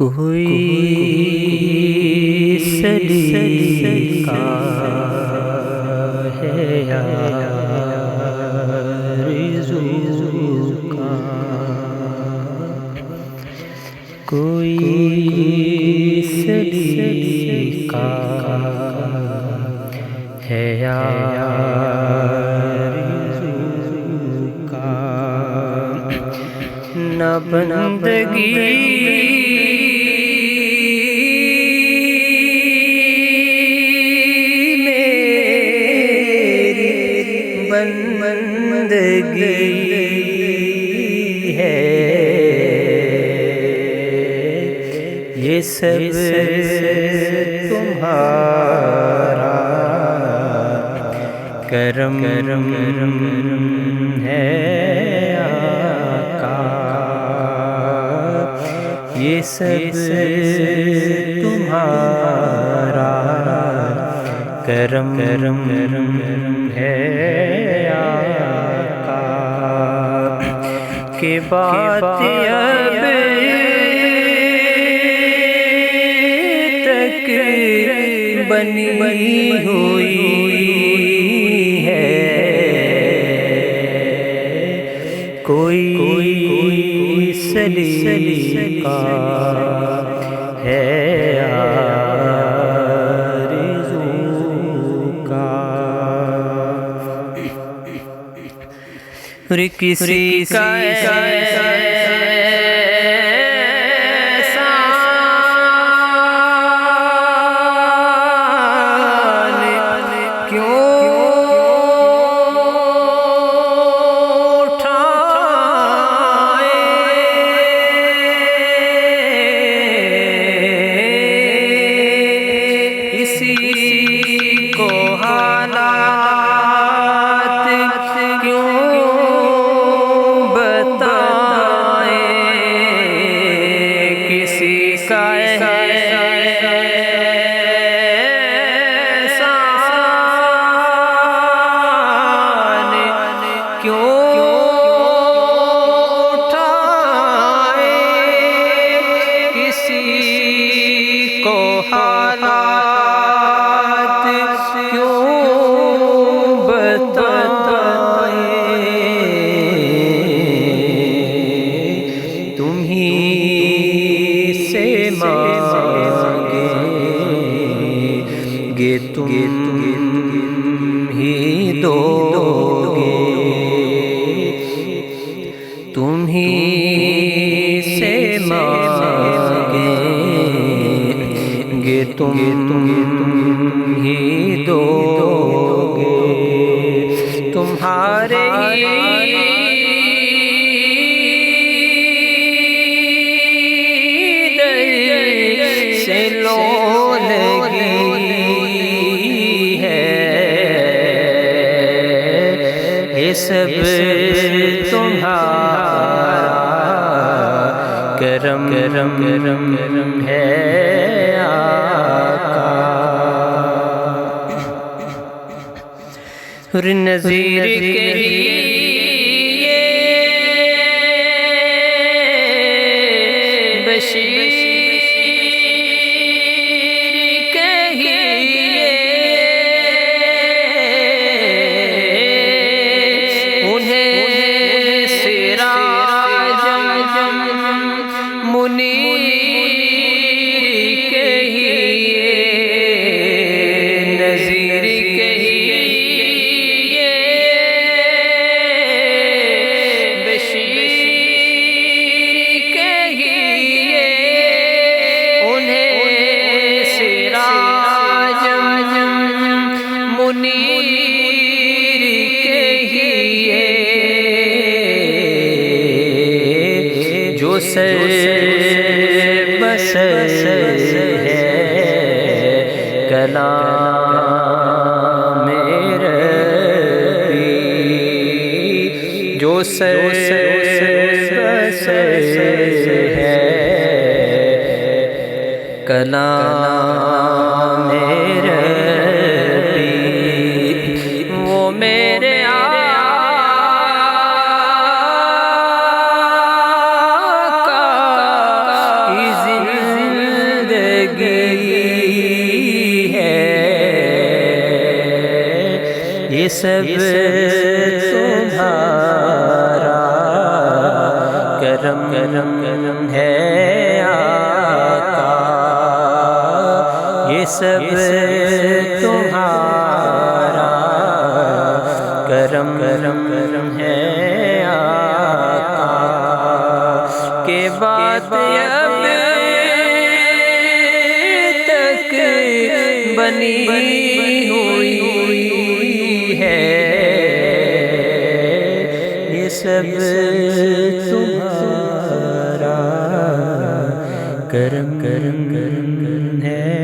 کوئی سلیقہ ہے آرزو کا، کوئی سلیقہ ہے آرزو کا، نہ بندگی بندگی ہے، یہ سب تمہارا کرم ہے آقا، یہ سب تمہارا کرم ہے آقا، کہ بات اب تک بنی ہوئی ہے، کوئی سلیقہ ہے اور کسی کا احسان کیوں اٹھائے، کسی کو حالات کیوں حالات کیوں بتائے، تم ہی سے مانگیں گے، تم ہی دو گے، تم ہی سے مانگیں گے، تم ہی دو گے، تمہارے در سے لو لگی ہے، یہ سب تمہارا کرم ہے آقا، اور نذیر کے لیے بشیر کہیے، انہیں سراج منیر کہیے، نذیر کہیے، بشیر کہیے، انہیں سراج منیر کہیے، جو سر بسر ہے کلام ربی، جو سر بسر ہے کلام ربی، وہ میرے آقا کی زندگی سب تمہارا کرم ہے آقا، یہ سب تمہارا کرم ہے آقا، کہ بات اب تک بنی ہوئی ہے، یہ سب تمہارا کرم ہے